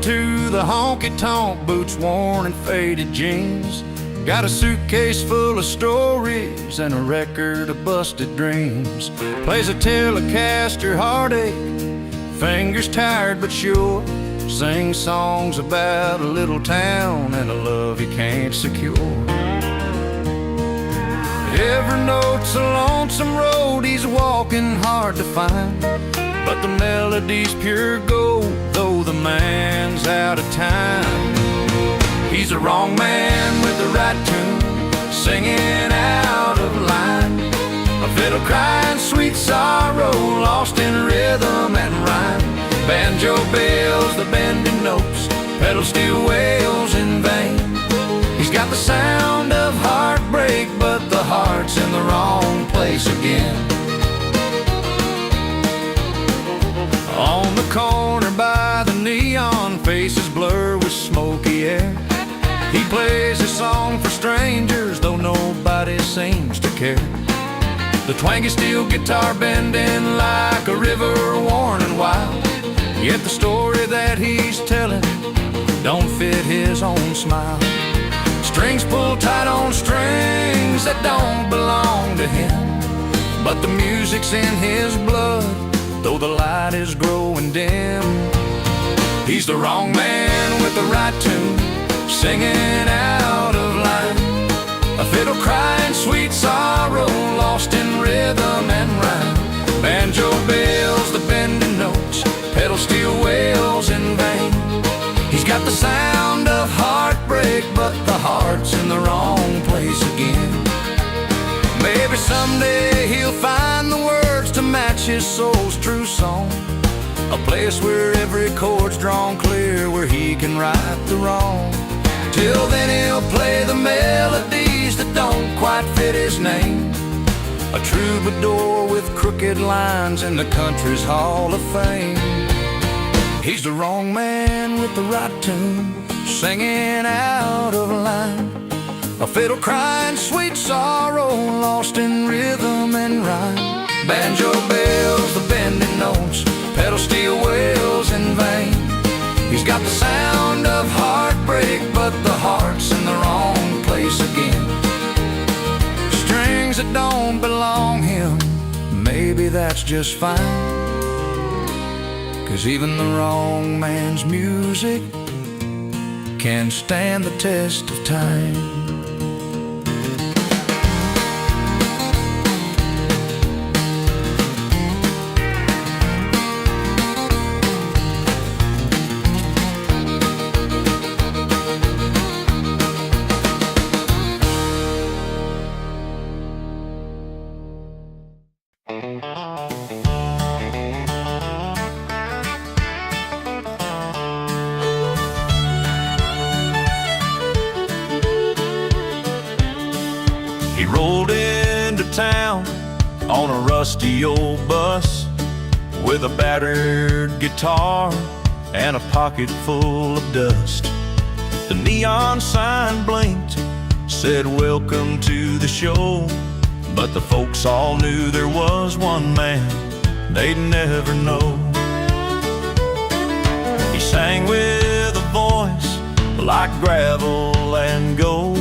to the honky-tonk, boots worn and faded jeans. Got a suitcase full of stories and a record of busted dreams. Plays a Telecaster heartache, fingers tired but sure. Sings songs about a little town and a love he can't secure. Every note's a lonesome road he's walking hard to find, but the melody's pure gold, though the man's out of time. He's the wrong man with the right tune, singing out of line. A fiddle crying sweet sorrow, lost in rhythm and rhyme. Banjo bells, the bending notes, pedal steel wails in vain. He's got the sound of heartbreak, but the heart's in the wrong place again. On the corner by the neon, faces blur with smoky air. He plays a song for strangers, though nobody seems to care. The twangy steel guitar bending like a river worn and wild, yet the story that he's telling don't fit his own smile. Strings pull tight on strings that don't belong to him, but the music's in his blood, though the light is growing dim. He's the wrong man with the right tune, singing out of line. A fiddle crying sweet sorrow, lost in rhythm and rhyme. Banjo bells, the bending notes, pedal steel wails in vain. He's got the sound of heartbreak, but the heart's in the wrong place again. Maybe someday he'll find the words to match his soul's true song, a place where every chord's drawn clear, where he can right the wrong. Till then he'll play the melodies that don't quite fit his name, a troubadour with crooked lines in the country's Hall of Fame. He's the wrong man with the right tune, singing out of line. A fiddle crying sweet sorrow, lost in rhythm and rhyme. Banjo bells, the bending notes, pedal steel wails in vain. He's got the sound of heartbreak, but the heart's in the wrong place again. Strings that don't belong him, maybe that's just fine, 'cause even the wrong man's music can stand the test of time. He rolled into town on a rusty old bus with a battered guitar and a pocket full of dust. The neon sign blinked, said welcome to the show, but the folks all knew there was one man they'd never know. He sang with a voice like gravel and gold,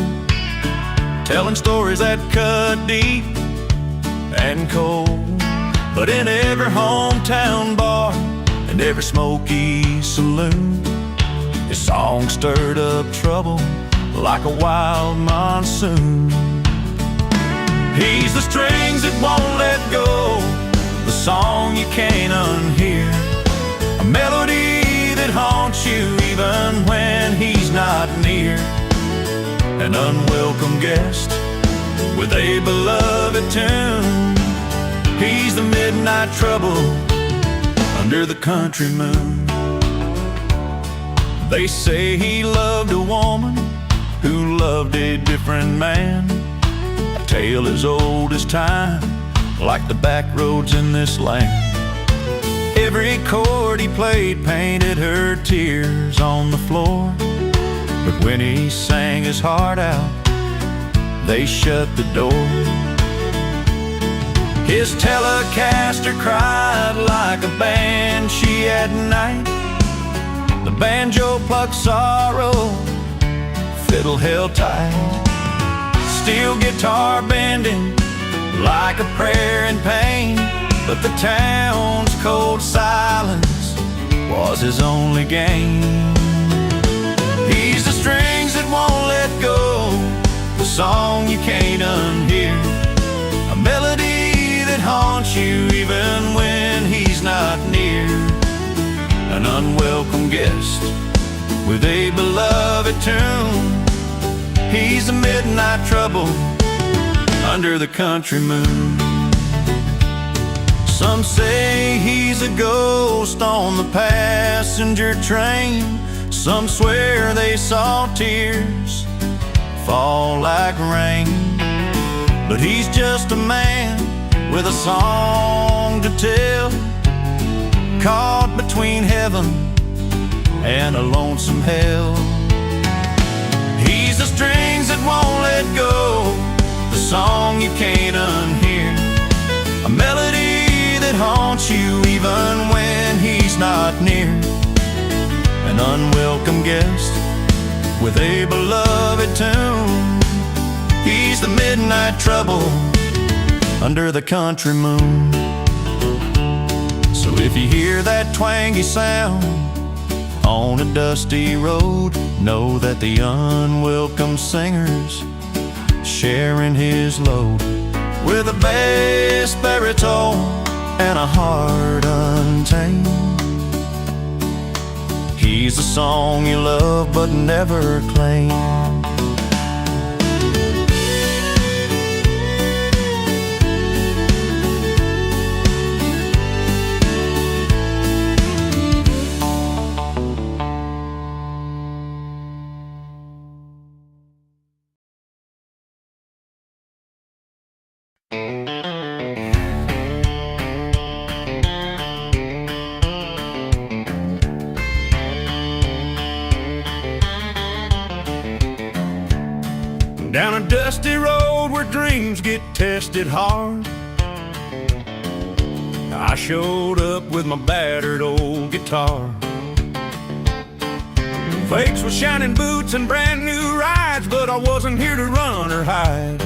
telling stories that cut deep and cold. But in every hometown bar and every smoky saloon, his song stirred up trouble like a wild monsoon. He's the strings that won't let go, the song you can't unhear, a melody that haunts you even when he's not near. An unwelcome guest with a beloved tune. He's the midnight trouble under the country moon. They say he loved a woman who loved a different man, a tale as old as time, like the back roads in this land. Every chord he played painted her tears on the floor, but when he sang his heart out, they shut the door. His Telecaster cried like a banshee at night. The banjo plucked sorrow, fiddle held tight, steel guitar bending like a prayer in pain. But the town's cold silence was his only gain. He's the strings that won't let go, the song you can't unhear, a melody that haunts you even when he's not near, an unwelcome guest with a beloved tune. He's the midnight trouble under the country moon. Some say he's a ghost on the passenger train. Some swear they saw tears fall like rain. But he's just a man with a song to tell, caught between heaven and a lonesome hell. He's the strings that won't let go, the song you can't unhear, a melody that haunts you even when he's not near, an unwelcome guest with a beloved tune. He's the midnight trouble under the country moon. So if you hear that twangy sound on a dusty road, know that the unwelcome singer's sharing his load with a bass baritone and a heart untamed. He's the song you love but never claim. Down a dusty road where dreams get tested hard, I showed up with my battered old guitar. Fakes with shining boots and brand new rides, but I wasn't here to run or hide.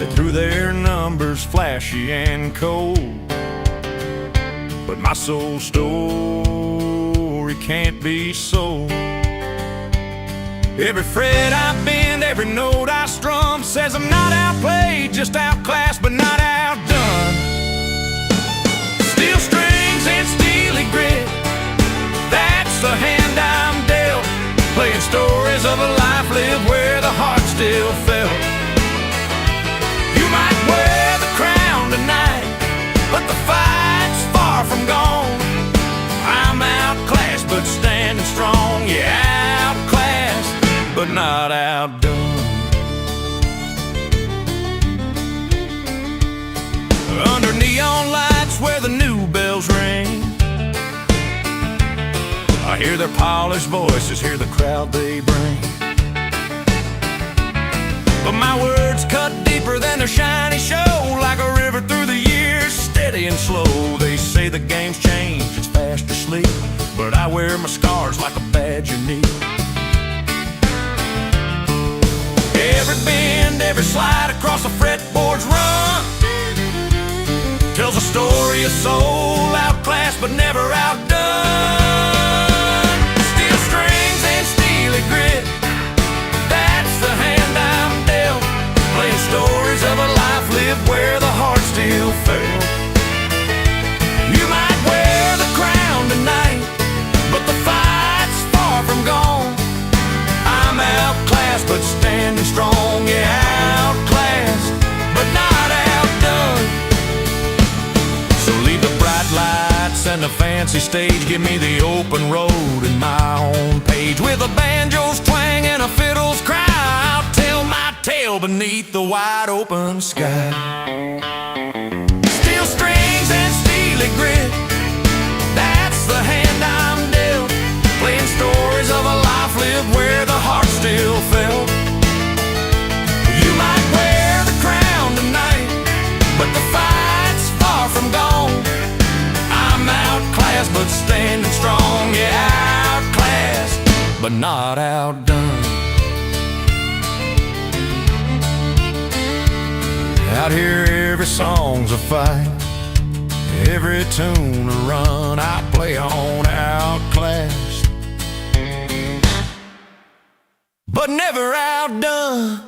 They threw their numbers flashy and cold, but my soul story can't be sold. Every fret I bend, every note I strum says I'm not outplayed, just outclassed but not outdone. Steel strings and steely grit, that's the hand I'm dealt, playing stories of a life lived where the heart still felt. You might wear the crown tonight, but the fight's far from gone. I'm outclassed but standing strong, yeah, outclassed but not outdone. Under neon lights where the new bells ring, I hear their polished voices, hear the crowd they bring. But my words cut deeper than their shiny show, like a river through the years, steady and slow. They say the game's changed, it's fast asleep, but I wear my scars like a badge you need. Every bend, every slide across the fretboard's run tells a story of soul, outclassed but never outdone. Steel strings and steely grit, that's the hand I'm dealt, playing stories of a life lived where the heart still felt. You might wear the crown tonight, but the fight's far from gone. I'm outclassed but standing strong, yeah, outclassed but not outdone. So leave the bright lights and the fancy stage, give me the open road and my own page. With a banjo's twang and a fiddle's cry, I'll tell my tale beneath the wide open sky. Steel strings and steely grit, that's the hand I'm dealt, playing stories of a life lived where the heart still felt. You might wear the crown tonight, but the fight's far from gone. I'm outclassed but standing strong, yeah, outclassed but not outdone. Out here every song's a fight, every tune a run. I play on outclassed, but never outdone.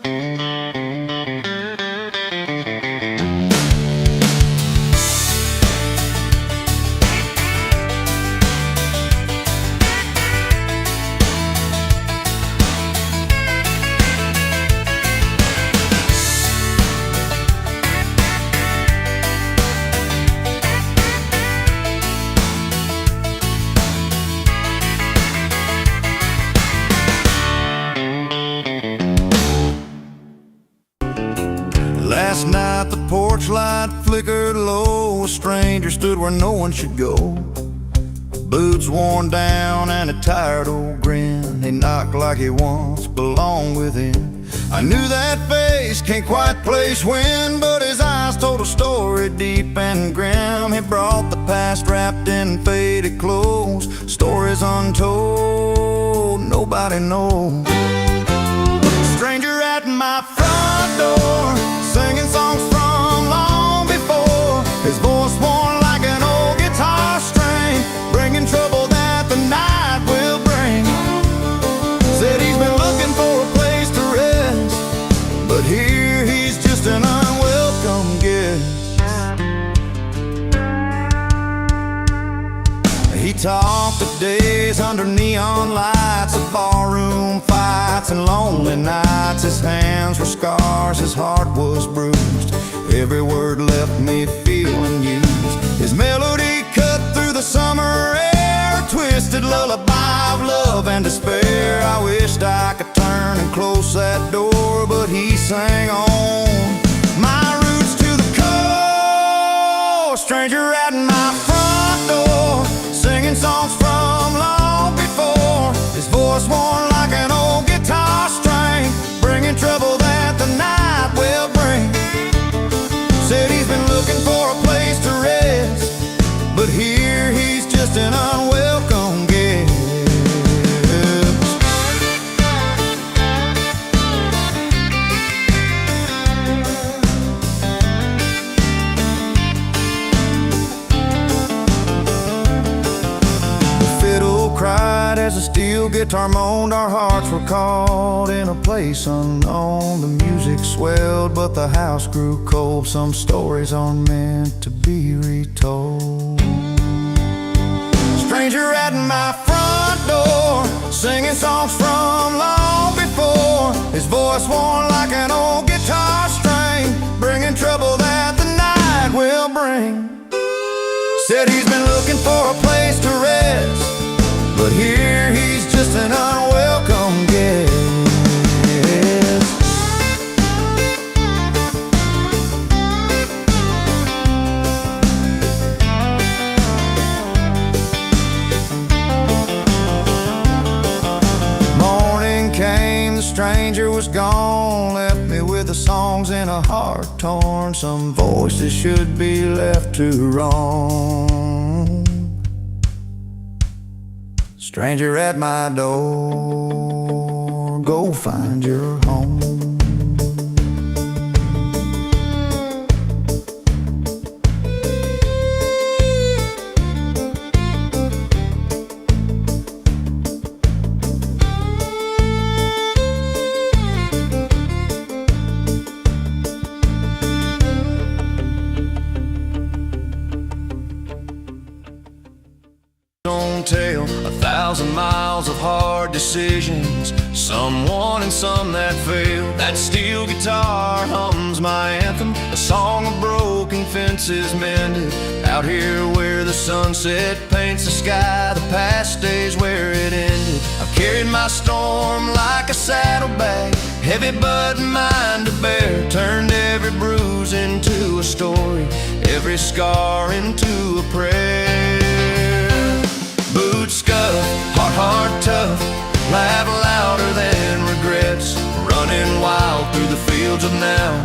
Last night the porch light flickered low. A stranger stood where no one should go. Boots worn down and a tired old grin. He knocked like he once belonged within. I knew that face can't quite place when, but his eyes told a story deep and grim. He brought the past wrapped in faded clothes, stories untold, nobody knows. Stranger at my front door, singing songs from long before. His voice worn like an old guitar string, bringing trouble that the night will bring. Said he's been looking for a place to rest, but here he's just an unwelcome guest. He talked of days under neon lights, of barroom fights and lonely nights. His hands were scars, his heart was bruised. Every word left me feeling used. His melody cut through the summer air, a twisted lullaby of love and despair. I wished I could turn and close that door, but he sang on. My roots to the core, stranger at my front door, singing songs from long before. His voice worn like an old guitar string, bringing trouble that the night will bring. Said he's been looking for a place to rest, but here he's just an unwelcome guest. Cried as a steel guitar moaned. Our hearts were caught in a place unknown. The music swelled, but the house grew cold. Some stories aren't meant to be retold. Stranger at my front door, singing songs from long before. His voice worn like an old guitar string, bringing trouble that the night will bring. Said he's been looking for a place to rest, but here he's just an unwelcome guest. Morning came, the stranger was gone, left me with the songs in a heart torn. Some voices should be left to roam. Stranger at my door, go find your home. Don't tell 1,000 miles of hard decisions, some won and some that failed. That steel guitar hums my anthem, a song of broken fences mended. Out here where the sunset paints the sky, the past days where it ended. I've carried my storm like a saddlebag, heavy but mine to bear. Turned every bruise into a story, every scar into a prayer. Boots scuffed, heart tough, laugh louder than regrets. Running wild through the fields of now,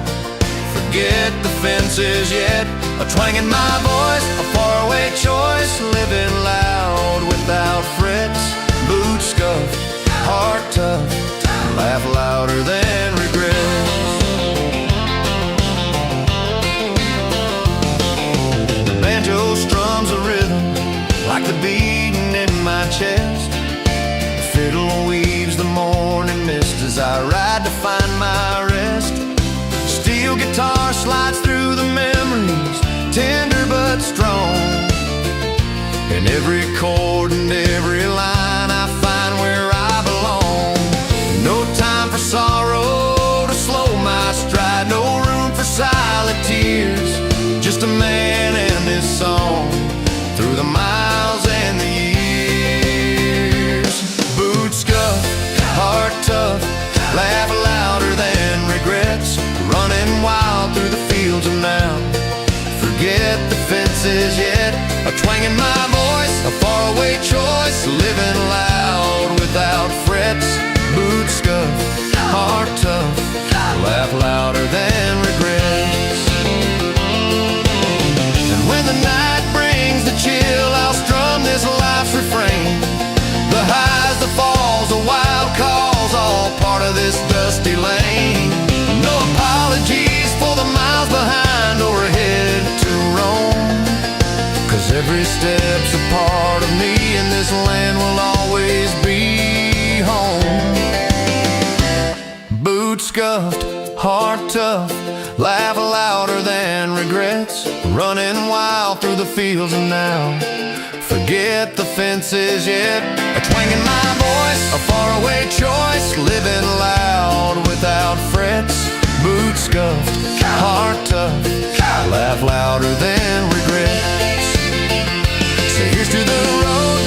forget the fences yet. A twang in my voice, a faraway choice, living loud without frets. Boots scuffed, heart tough, laugh louder than regrets. The banjo strums a rhythm like the beating in my chest. The fiddle weaves the morning mist as I ride to find my rest. Steel guitar slides through the memories, tender but strong. In every chord and every line I find where I belong. No time for sorrow to slow my stride, no room for silent tears. Just a man and his song through the miles and the years. Boots scuffed, heart tough, laugh louder than regrets. Running wild through the fields of now. Forget the fences yet. A twang in my voice, a faraway choice. Living loud without frets. Boots scuffed, heart tough, laugh louder than regrets. And when the night brings the chill, I'll strum this life's refrain. The highs, the falls, the wild calls, all part of this dusty lane. No apologies for the miles behind or ahead to roam, 'cause every step's a part of me, and this land will always be home. Boots scuffed, heart tough, laugh louder than regrets. Running wild through the fields of now. Forget the fences yet. A twang in my voice, a faraway choice. Living loud without frets. Boots scuffed, heart tough, laugh louder than regrets. So here's to the road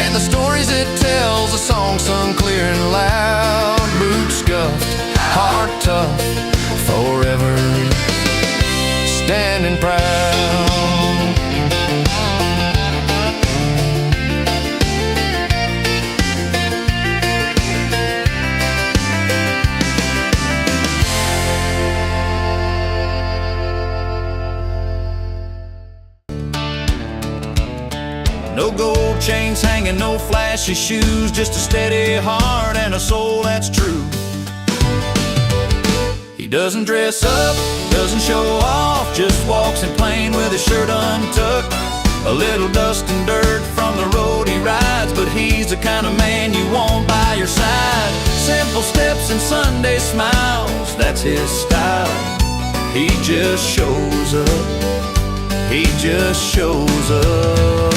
and the stories it tells. A song sung clear and loud. Boots scuffed, heart tough, forever standing proud. No gold chains hanging, no flashy shoes, just a steady heart and a soul that's true. He doesn't dress up, doesn't show off, just walks in plain with his shirt untucked. A little dust and dirt from the road he rides, but he's the kind of man you want by your side. Simple steps and Sunday smiles, that's his style. He just shows up, he just shows up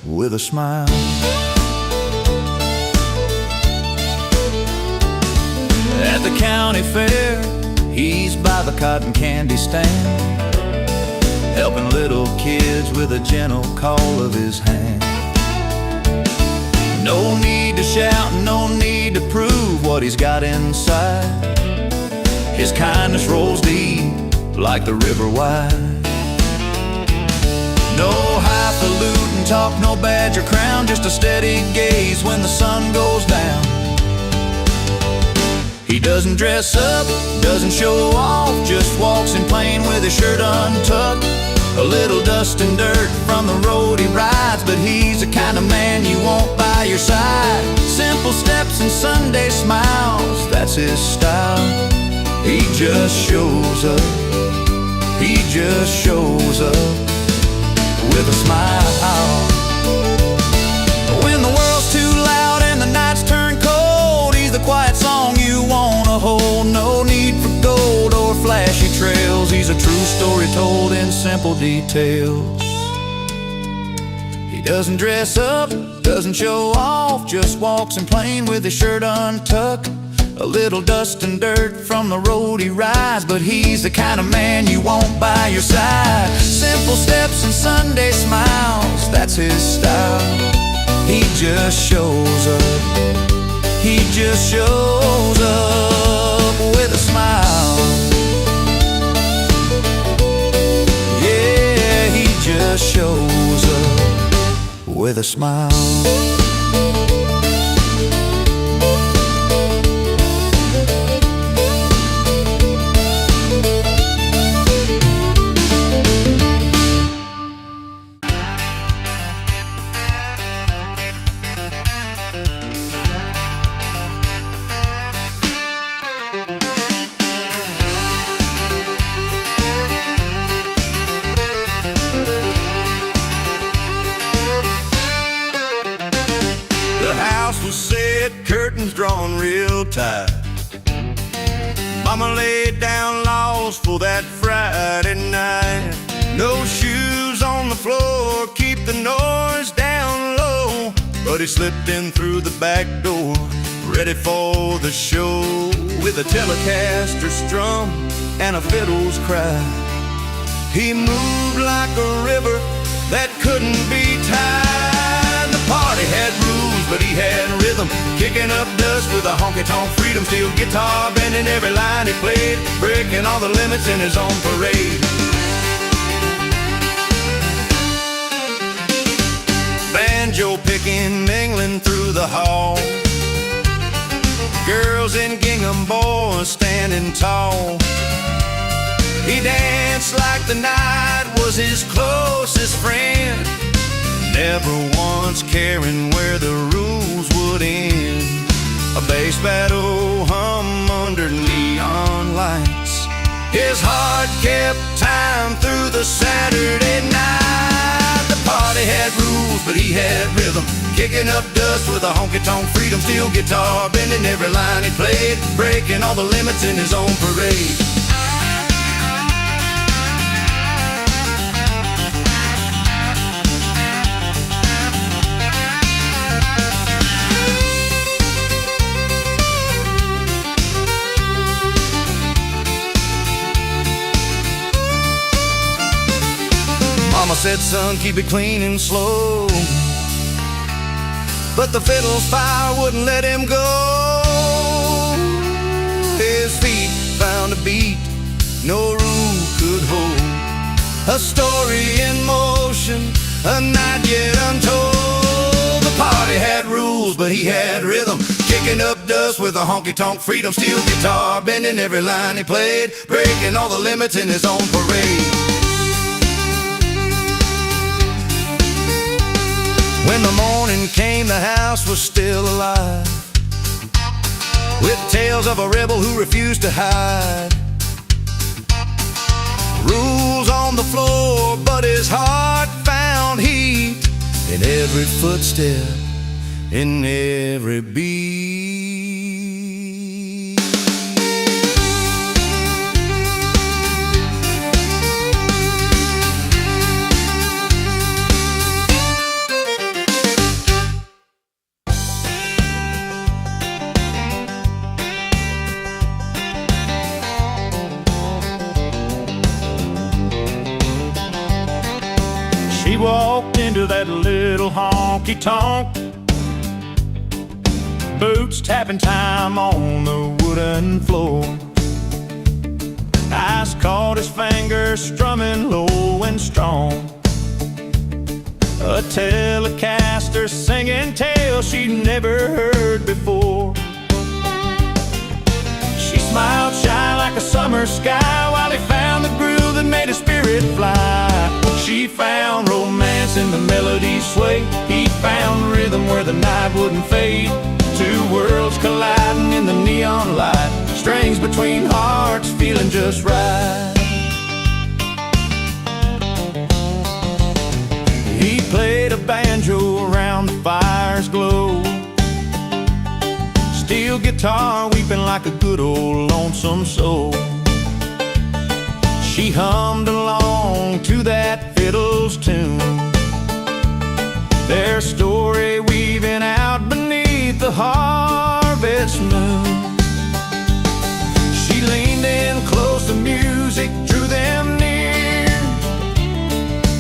with a smile. At the county fair, he's by the cotton candy stand, helping little kids with a gentle call of his hand. No need to shout, no need to prove what he's got inside. His kindness rolls deep like the river wide. No highfalutin talk, no badge or crown, just a steady gaze when the sun goes down. He doesn't dress up, doesn't show off, just walks in plain with his shirt untucked. A little dust and dirt from the road he rides, but he's the kind of man you want by your side. Simple steps and Sunday smiles, that's his style. He just shows up, he just shows up with a smile. When the world's too loud and the nights turn cold, he's the quiet song you wanna hold. No need for gold or flashy trails, he's a true story told in simple details. He doesn't dress up, doesn't show off, just walks in plain with his shirt untucked. A little dust and dirt from the road he rides, but he's the kind of man you want by your side. Simple steps and Sunday smiles, that's his style. He just shows up, he just shows up with a smile. Yeah, he just shows up with a smile. Mama laid down laws for that Friday night. No shoes on the floor, keep the noise down low. But he slipped in through the back door, ready for the show. With a Telecaster strum and a fiddle's cry, he moved like a river that couldn't be tied. The party had rules, but he had rhythm, kicking up dust with a honky-tonk freedom. Steel guitar bending every line he played, breaking all the limits in his own parade. Banjo picking, mingling through the hall, girls in gingham, boys standing tall. He danced like the night was his closest friend, never once caring where the rules would end. A bass battle hum under neon lights, his heart kept time through the Saturday night. The party had rules, but he had rhythm, kicking up dust with a honky-tonk freedom. Steel guitar bending every line he played, breaking all the limits in his own parade. Mama said, son, keep it clean and slow, but the fiddle's fire wouldn't let him go. His feet found a beat no rule could hold, a story in motion, a night yet untold. The party had rules, but he had rhythm, kicking up dust with a honky-tonk freedom. Steel guitar bending every line he played, breaking all the limits in his own parade. When the morning came, the house was still alive, with tales of a rebel who refused to hide. Rules on the floor, but his heart found heat in every footstep, in every beat. She walked into that little honky-tonk, boots tapping time on the wooden floor. Eyes caught his fingers strumming low and strong, a Telecaster singing tales she'd never heard before. She smiled shy like a summer sky while he found the groove that made his spirit fly. She found romance in the melodies sway, he found rhythm where the night wouldn't fade. Two worlds colliding in the neon light, strings between hearts feeling just right. He played a banjo around the fire's glow, steel guitar weeping like a good old lonesome soul. She hummed along to that fiddle's tune, their story weaving out beneath the harvest moon. She leaned in close, the music drew them near.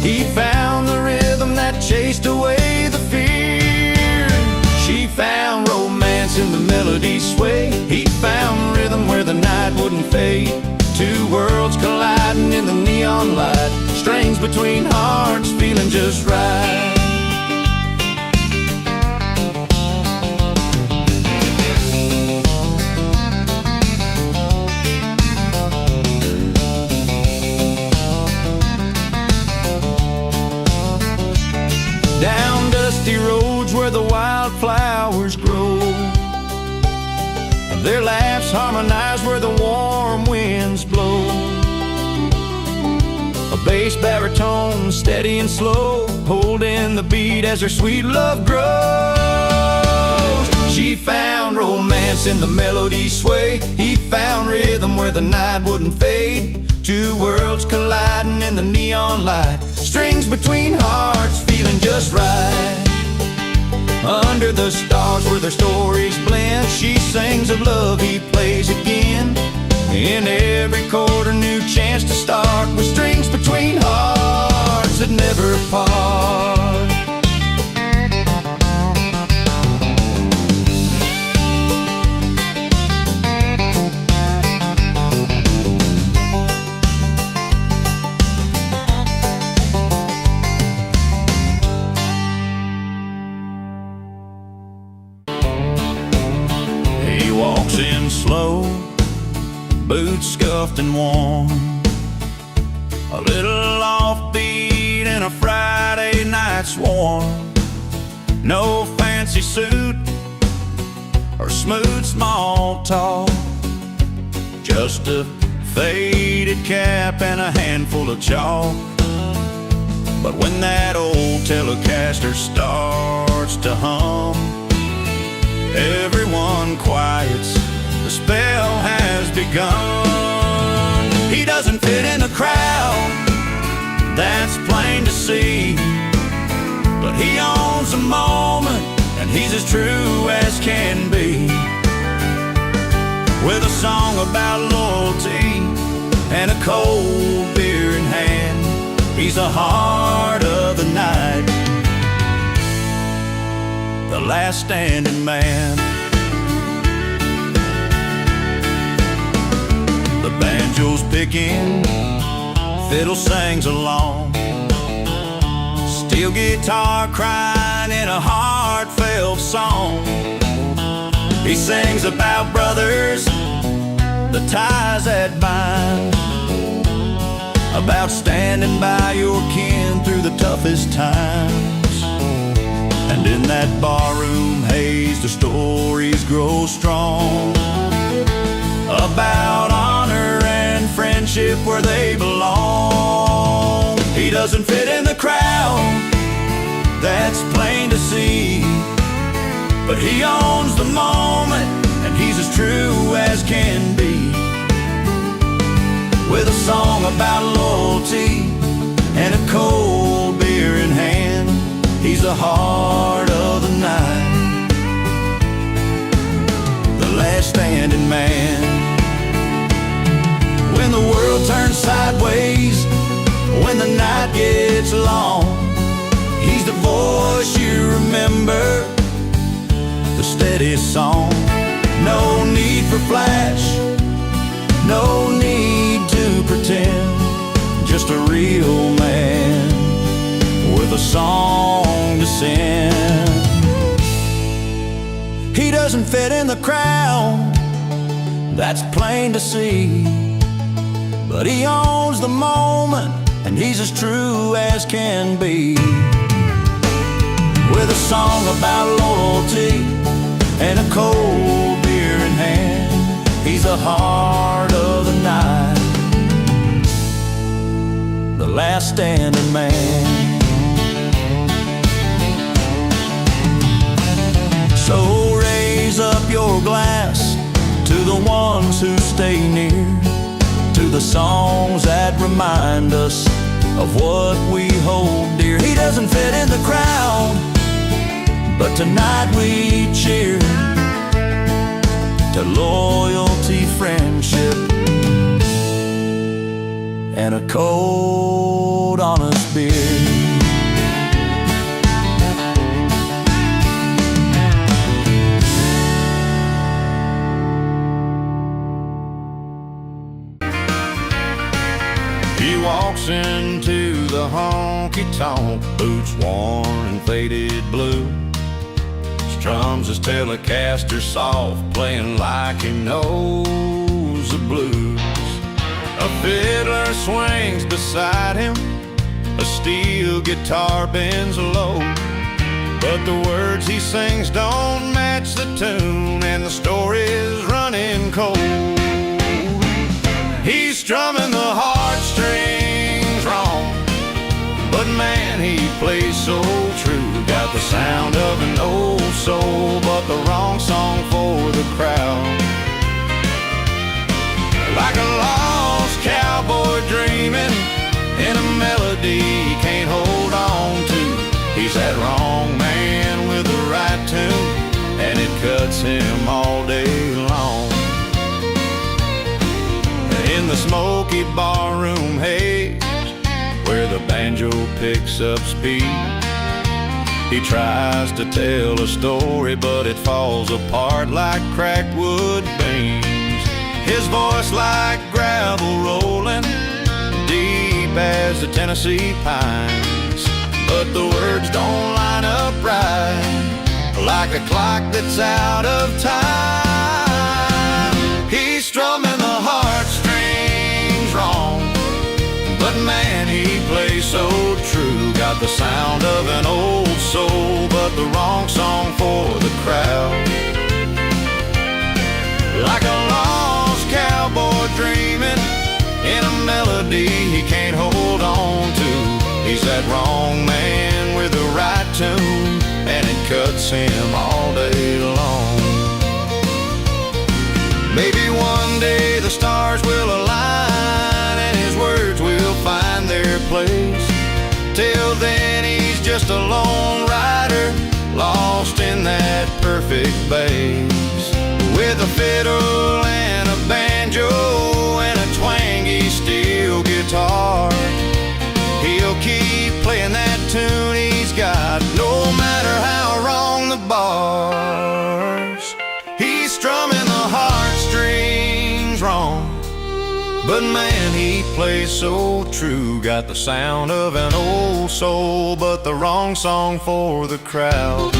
He found the rhythm that chased away the fear. She found romance in the melody sway, he found rhythm where the night wouldn't fade. Two worlds colliding in the neon light, strings between hearts feeling just right. Down dusty roads where the wildflowers grow, their laughs harmonize where the warm winds blow. A bass baritone, steady and slow, holding the beat as her sweet love grows. She found romance in the melody sway. He found rhythm where the night wouldn't fade. Two worlds colliding in the neon light. Strings between hearts feeling just right. Under the stars where their stories blend, she sings of love, he plays again. In every chord a new chance to start, with strings between hearts that never part. He walks in slow, boots scuffed and worn, a little offbeat in a Friday night swarm. No fancy suit or smooth small talk, just a faded cap and a handful of chalk. But when that old Telecaster starts to hum, everyone quiets, the spell has begun. He doesn't fit in the crowd, that's plain to see, but he owns the moment, and he's as true as can be. With a song about loyalty and a cold beer in hand, he's the heart of the night, the last standing man. The banjo's picking, fiddle sings along, steel guitar crying in a heartfelt song. He sings about brothers, the ties that bind, about standing by your kin through the toughest times. And in that barroom haze the stories grow strong, about honor and friendship where they belong. He doesn't fit in the crowd, that's plain to see, but he owns the moment, and he's as true as can be. With a song about loyalty and a cold beer in hand, he's the heart of the night, the last standing man. When the world turns sideways, when the night gets long, he's the voice you remember, the steady song. No need for flash, no need to pretend, just a real man with a song to send. He doesn't fit in the crowd, that's plain to see, but he owns the moment, and he's as true as can be. With a song about loyalty and a cold beer in hand, he's the heart of the night, the last standing man. So raise up your glass to the ones who stay near, to the songs that remind us of what we hold dear. He doesn't fit in the crowd, but tonight we cheer to loyalty, friendship, and a cold, honest beer. He walks into the honky-tonk, boots worn and faded blue, strums his Telecaster soft, playing like he knows the blues. A fiddler swings beside him, a steel guitar bends low, but the words he sings don't match the tune, and the story's running cold. He's strumming the heartstrings wrong, but man, he plays so true. Got the sound of an old soul, but the wrong song for the crowd. Like a lost cowboy dreaming in a melody he can't hold on to. He's that wrong man with the right tune, and it cuts him all day long. In the smoky barroom haze, where the banjo picks up speed, he tries to tell a story, but it falls apart like cracked wood beams. His voice like gravel rolling deep as the Tennessee pines, but the words don't line up right, like a clock that's out of time. He's strumming the heartstrings wrong, but man, he plays so true. Got the sound of an old soul, but the wrong song for the crowd. Like a lost cowboy dreaming in a melody he can't hold on to. He's that wrong man with the right tune, and it cuts him all day long. Maybe one day the stars will align and his words will find their place. Till then he's just a lone rider, lost in that perfect bass. With a fiddle and a banjo and a twangy steel guitar, he'll keep playing that tune he's got, no matter how wrong the bars. He's strumming the heartstrings wrong, but man, he plays so true. Got the sound of an old soul, but the wrong song for the crowd.